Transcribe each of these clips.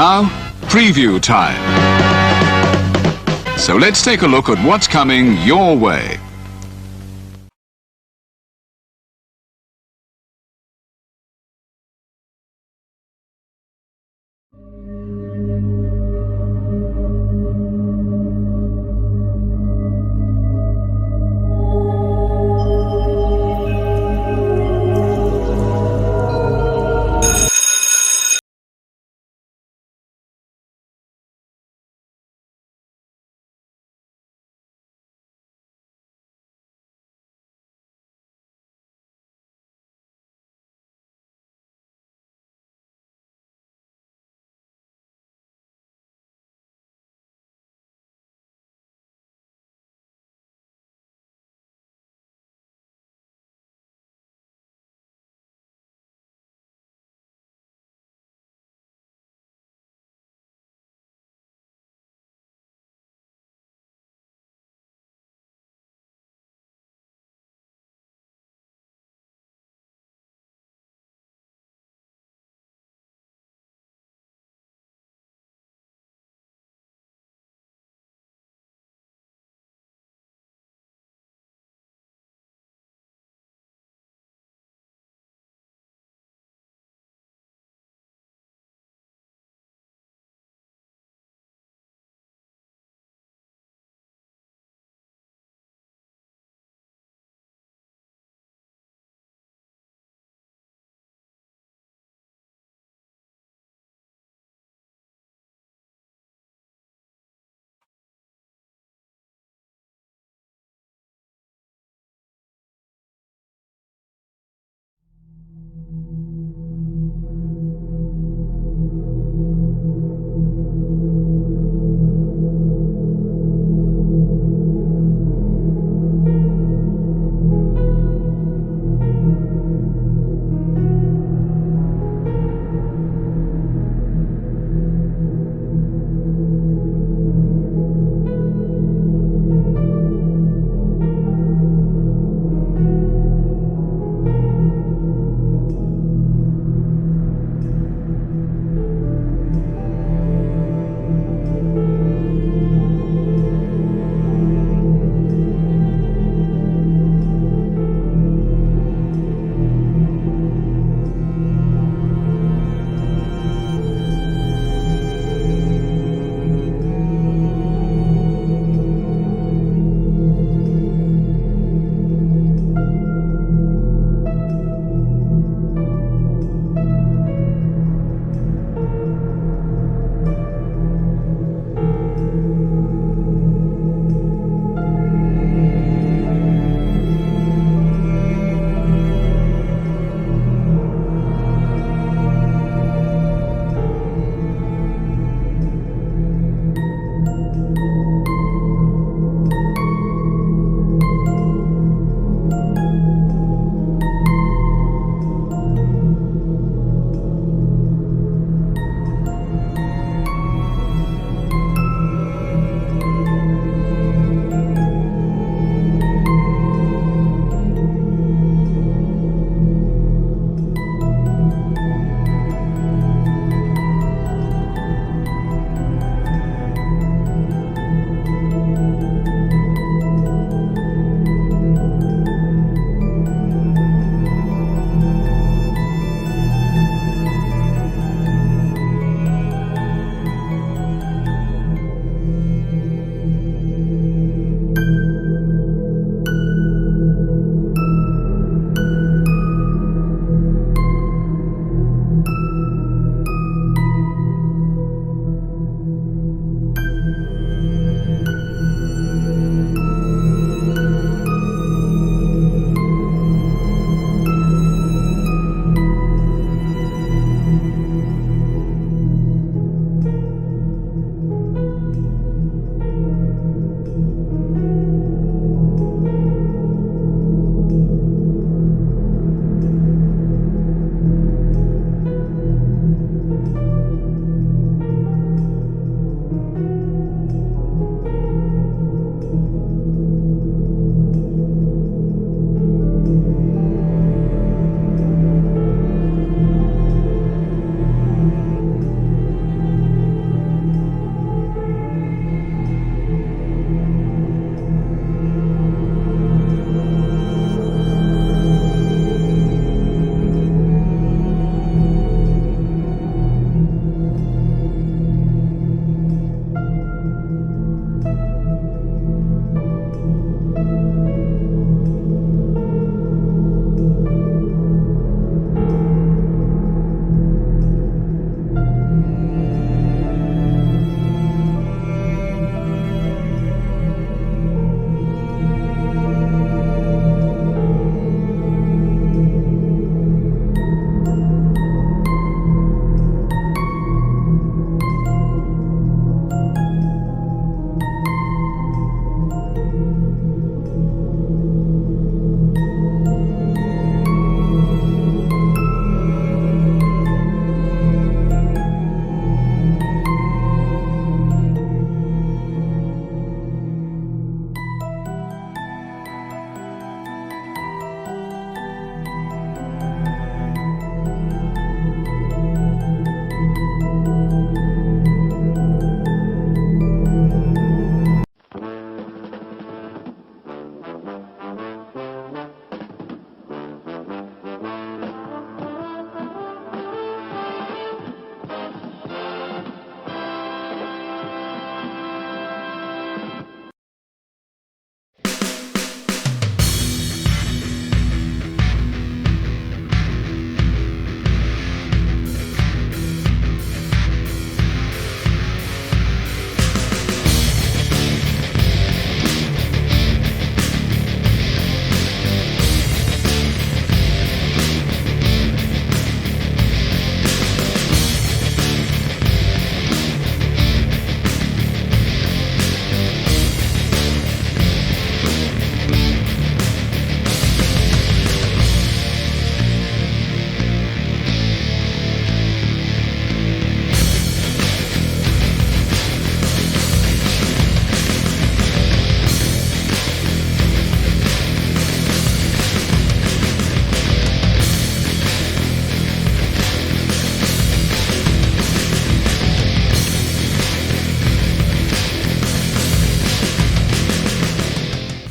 Now, preview time. So let's take a look at what's coming your way.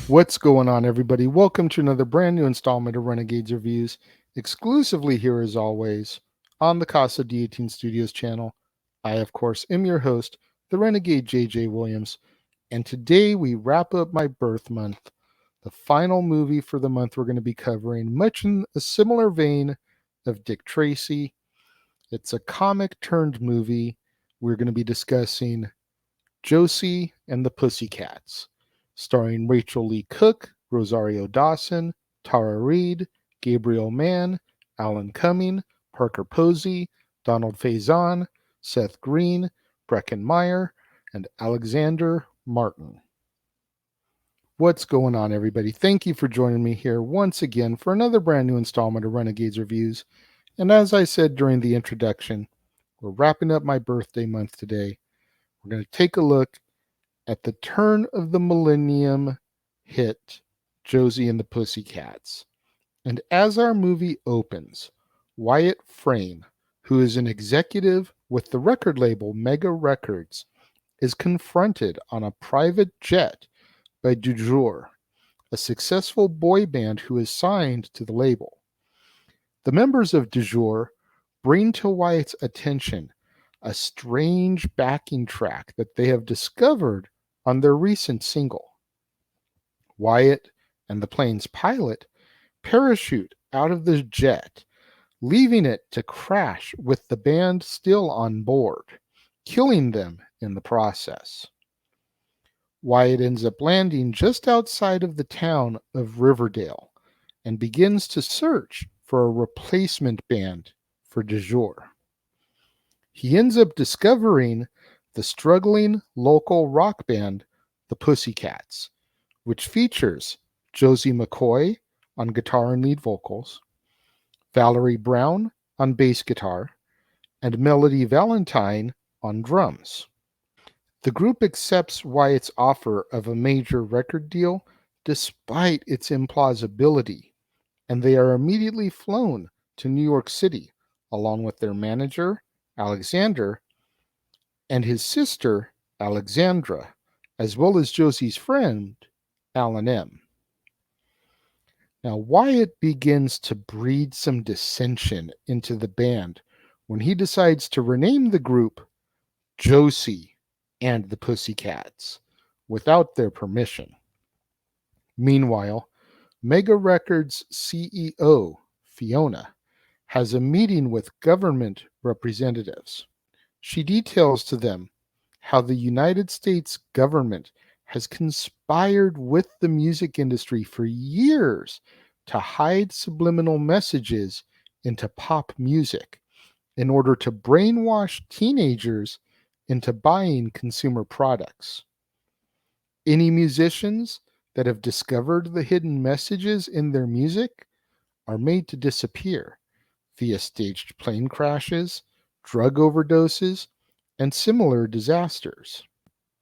What's going on, everybody? Welcome to another brand new installment of Renegades Reviews, exclusively here as always on the Casa D18 Studios channel. I, of course, am your host, the Renegade JJ Williams, and today we wrap up my birth month, the final movie for the month we're going to be covering, much in a similar vein of Dick Tracy. It's a comic turned movie. We're going to be discussing Josie and the Pussycats, starring Rachel Leigh Cook, Rosario Dawson, Tara Reid, Gabriel Mann, Alan Cumming, Parker Posey, Donald Faison, Seth Green, Breckin Meyer, and Alexander Martin. What's going on, everybody? Thank you for joining me here once again for another brand new installment of Renegades Reviews. And as I said during the introduction, we're wrapping up my birthday month today. We're going to take a look at the turn of the millennium hit Josie and the Pussycats. And as our movie opens, Wyatt Frame, who is an executive with the record label Mega Records, is confronted on a private jet by Du Jour, a successful boy band who is signed to the label. The members of Du Jour bring to Wyatt's attention a strange backing track that they have discovered on their recent single. Wyatt and the plane's pilot parachute out of the jet, leaving it to crash with the band still on board, killing them in the process. Wyatt ends up landing just outside of the town of Riverdale and begins to search for a replacement band for Du Jour. He ends up discovering the struggling local rock band, the Pussycats, which features Josie McCoy on guitar and lead vocals, Valerie Brown on bass guitar, and Melody Valentine on drums. The group accepts Wyatt's offer of a major record deal despite its implausibility, and they are immediately flown to New York City along with their manager, Alexander, and his sister, Alexandra, as well as Josie's friend, Alan M. Now, Wyatt begins to breed some dissension into the band when he decides to rename the group Josie and the Pussycats without their permission. Meanwhile, Mega Records CEO, Fiona, has a meeting with government representatives. She details to them how the United States government has conspired with the music industry for years to hide subliminal messages into pop music in order to brainwash teenagers into buying consumer products. Any musicians that have discovered the hidden messages in their music are made to disappear via staged plane crashes, drug overdoses, and similar disasters.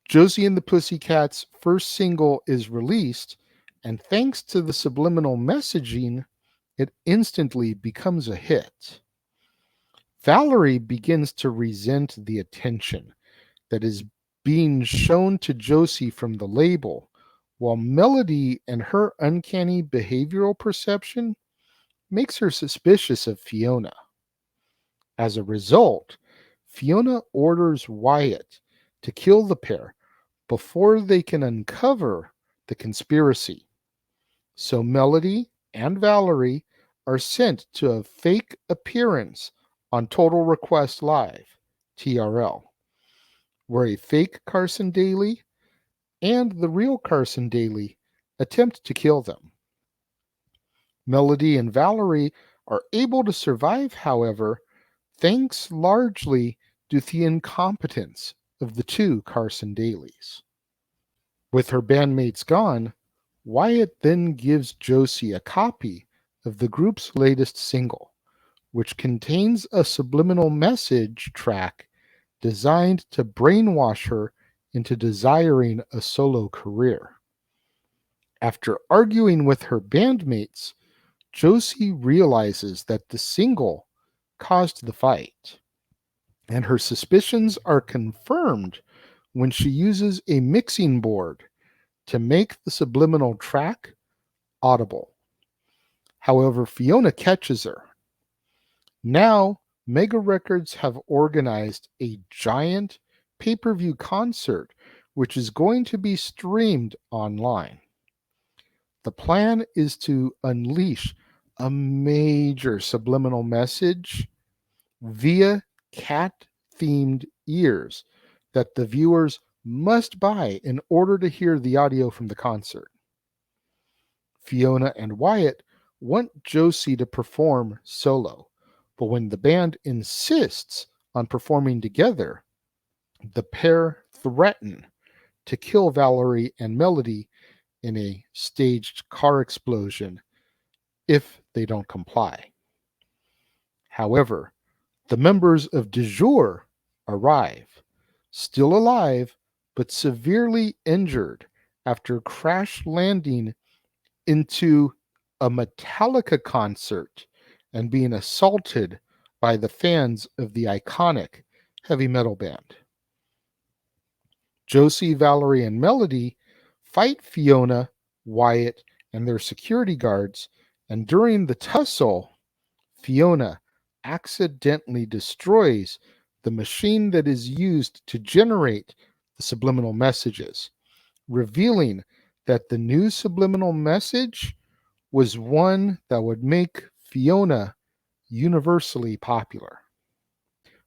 Josie and the Pussycats' first single is released, and thanks to the subliminal messaging, it instantly becomes a hit. Valerie begins to resent the attention that is being shown to Josie from the label, while Melody and her uncanny behavioral perception makes her suspicious of Fiona. As a result, Fiona orders Wyatt to kill the pair before they can uncover the conspiracy. So Melody and Valerie are sent to a fake appearance on Total Request Live, TRL, where a fake Carson Daly and the real Carson Daly attempt to kill them. Melody and Valerie are able to survive, however, thanks largely to the incompetence of the two Carson Dalys. With her bandmates gone, Wyatt then gives Josie a copy of the group's latest single, which contains a subliminal message track designed to brainwash her into desiring a solo career. After arguing with her bandmates, Josie realizes that the single caused the fight, and her suspicions are confirmed when she uses a mixing board to make the subliminal track audible. However, Fiona catches her. Now, Mega Records have organized a giant pay-per-view concert which is going to be streamed online. The plan is to unleash a major subliminal message via cat-themed ears that the viewers must buy in order to hear the audio from the concert. Fiona and Wyatt want Josie to perform solo, but when the band insists on performing together, the pair threaten to kill Valerie and Melody in a staged car explosion if they don't comply. However, the members of De Jour arrive, still alive but severely injured after crash landing into a Metallica concert and being assaulted by the fans of the iconic heavy metal band. Josie, Valerie, and Melody fight Fiona, Wyatt, and their security guards, and during the tussle, Fiona accidentally destroys the machine that is used to generate the subliminal messages, revealing that the new subliminal message was one that would make Fiona universally popular.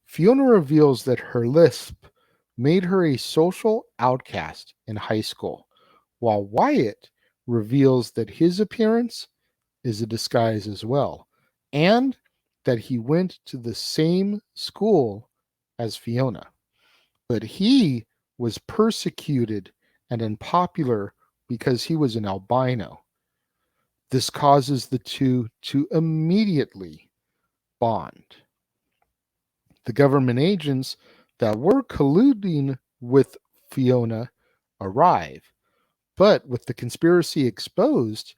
Fiona reveals that her lisp made her a social outcast in high school, while Wyatt reveals that his appearance is a disguise as well, and that he went to the same school as Fiona. But he was persecuted and unpopular because he was an albino. This causes the two to immediately bond. The government agents that were colluding with Fiona arrive, but with the conspiracy exposed,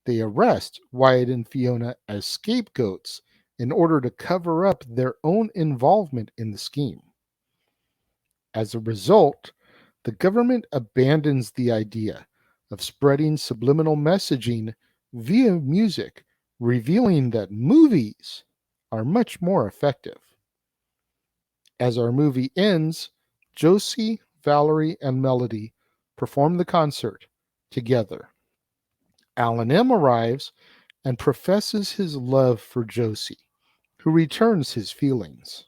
they arrest Wyatt and Fiona as scapegoats in order to cover up their own involvement in the scheme. As a result, the government abandons the idea of spreading subliminal messaging via music, revealing that movies are much more effective. As our movie ends, Josie, Valerie, and Melody perform the concert together. Alan M. arrives and professes his love for Josie, who returns his feelings.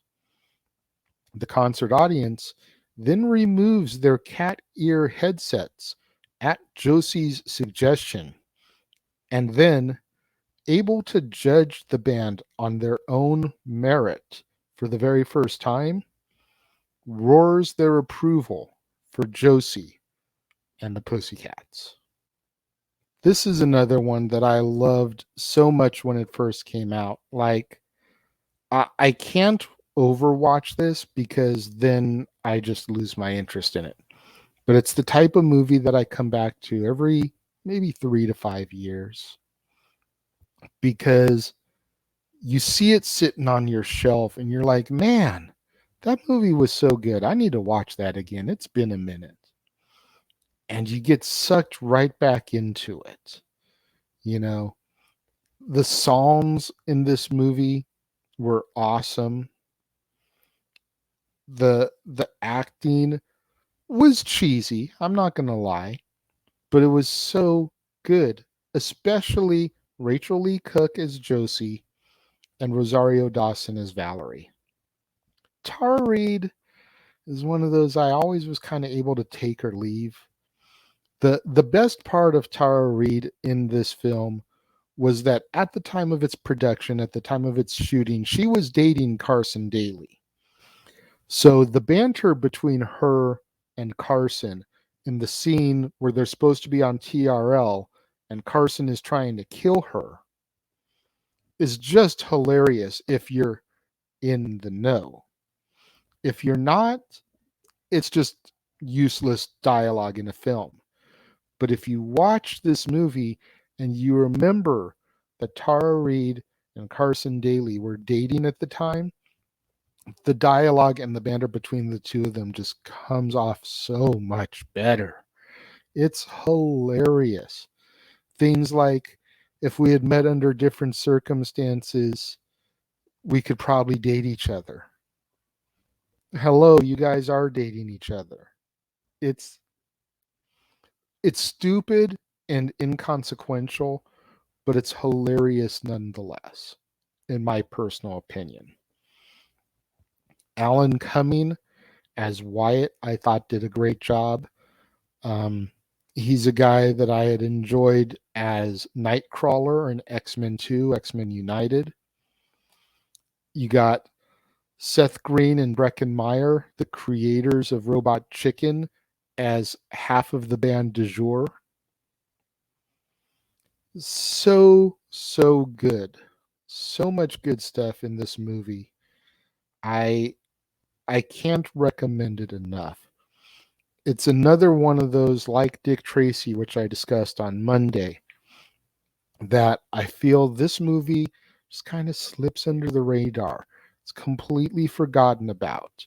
The concert audience then removes their cat ear headsets at Josie's suggestion, and then, able to judge the band on their own merit for the very first time, roars their approval for Josie and the Pussycats. This is another one that I loved so much when it first came out. Like, I can't overwatch this because then I just lose my interest in it. But it's the type of movie that I come back to every maybe 3 to 5 years because you see it sitting on your shelf and you're like, man, that movie was so good. I need to watch that again. It's been a minute. And you get sucked right back into it. You know, the songs in this movie were awesome. The acting was cheesy, I'm not going to lie, but it was so good, especially Rachel Leigh Cook as Josie and Rosario Dawson as Valerie. Tara Reid is one of those I always was kind of able to take or leave. The best part of Tara Reid in this film was that at the time of its production, at the time of its shooting, she was dating Carson Daly. So the banter between her and Carson in the scene where they're supposed to be on TRL and Carson is trying to kill her is just hilarious if you're in the know. If you're not, it's just useless dialogue in a film. But if you watch this movie and you remember that Tara Reid and Carson Daly were dating at the time, the dialogue and the banter between the two of them just comes off so much better. It's hilarious. Things like, if we had met under different circumstances, we could probably date each other. Hello, you guys are dating each other. It's it's stupid and inconsequential, but it's hilarious nonetheless, in my personal opinion. Alan Cumming as Wyatt, I thought did a great job. Um, he's a guy that I had enjoyed as Nightcrawler in X-Men 2, X-Men United. You got Seth Green and Breckin Meyer, the creators of Robot Chicken, as half of the band du jour. So good. So much good stuff in this movie. I I can't recommend it enough. It's another one of those, like Dick Tracy, which I discussed on Monday, that I feel this movie just kind of slips under the radar. It's completely forgotten about.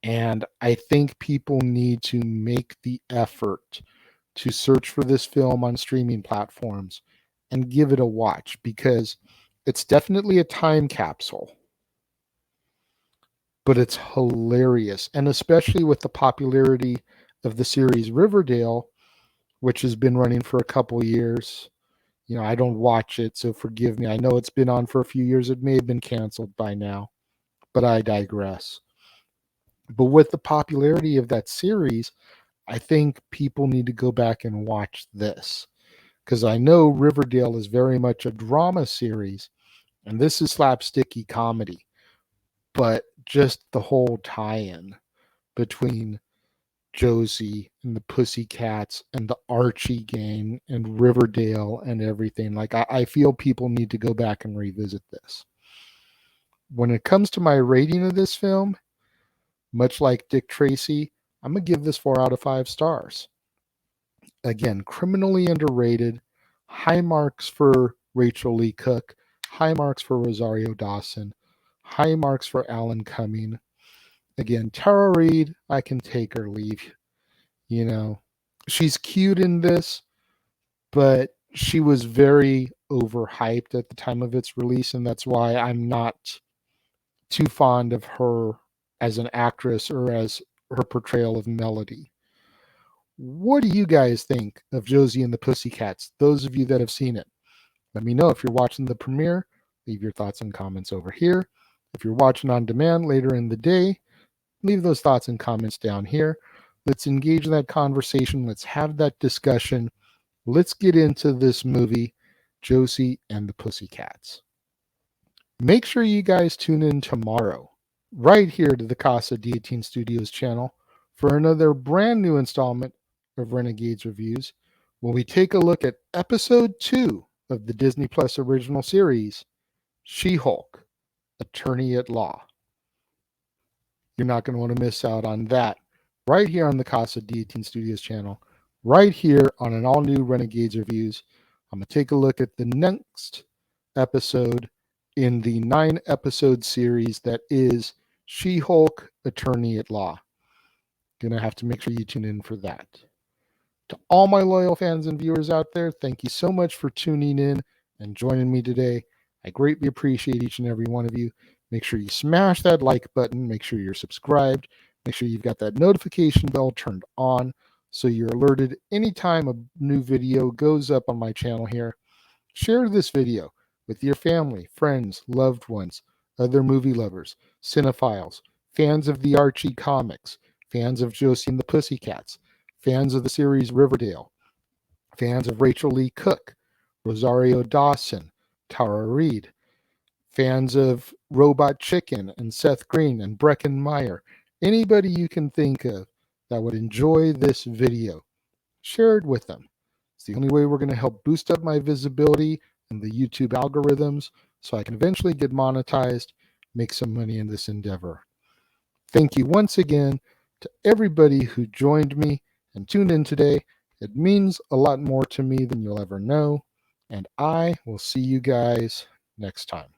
And I think people need to make the effort to search for this film on streaming platforms and give it a watch, because it's definitely a time capsule, but it's hilarious. And especially with the popularity of the series Riverdale, which has been running for a couple years. I don't watch it, so forgive me. I know it's been on for a few years. It may have been canceled by now, but I digress. But with the popularity of that series, I think people need to go back and watch this, because I know Riverdale is very much a drama series, and this is slapsticky comedy. But just the whole tie-in between Josie and the Pussycats and the Archie gang and Riverdale and everything. Like, I feel people need to go back and revisit this. When it comes to my rating of this film, much like Dick Tracy, I'm going to give this 4 out of 5 stars. Again, criminally underrated. High marks for Rachel Leigh Cook. High marks for Rosario Dawson. High marks for Alan Cumming. Again, Tara Reid, I can take or leave. She's cute in this, but she was very overhyped at the time of its release, and that's why I'm not too fond of her as an actress or as her portrayal of Melody. What do you guys think of Josie and the Pussycats? Those of you that have seen it, let me know. If you're watching the premiere, leave your thoughts and comments over here. If you're watching on demand later in the day, leave those thoughts and comments down here. Let's engage in that conversation. Let's have that discussion. Let's get into this movie, Josie and the Pussycats. Make sure you guys tune in tomorrow, right here to the Casa D18 Studios channel, for another brand new installment of Renegades Reviews, when we take a look at episode 2 of the Disney Plus original series, She-Hulk, Attorney at Law. You're not going to want to miss out on that right here on the Casa D18 Studios channel, right here on an all-new Renegades Reviews. I'm going to take a look at the next episode in the 9-episode series that is She-Hulk, Attorney at Law. Going to have to make sure you tune in for that. To all my loyal fans and viewers out there, thank you so much for tuning in and joining me today. I greatly appreciate each and every one of you. Make sure you smash that like button. Make sure you're subscribed. Make sure you've got that notification bell turned on so you're alerted anytime a new video goes up on my channel here. Share this video with your family, friends, loved ones, other movie lovers, cinephiles, fans of the Archie comics, fans of Josie and the Pussycats, fans of the series Riverdale, fans of Rachel Leigh Cook, Rosario Dawson, Tara Reid, fans of Robot Chicken and Seth Green and Breckin Meyer, anybody you can think of that would enjoy this video, share it with them. It's the only way we're going to help boost up my visibility in the YouTube algorithms so I can eventually get monetized, make some money in this endeavor. Thank you once again to everybody who joined me and tuned in today. It means a lot more to me than you'll ever know, and I will see you guys next time.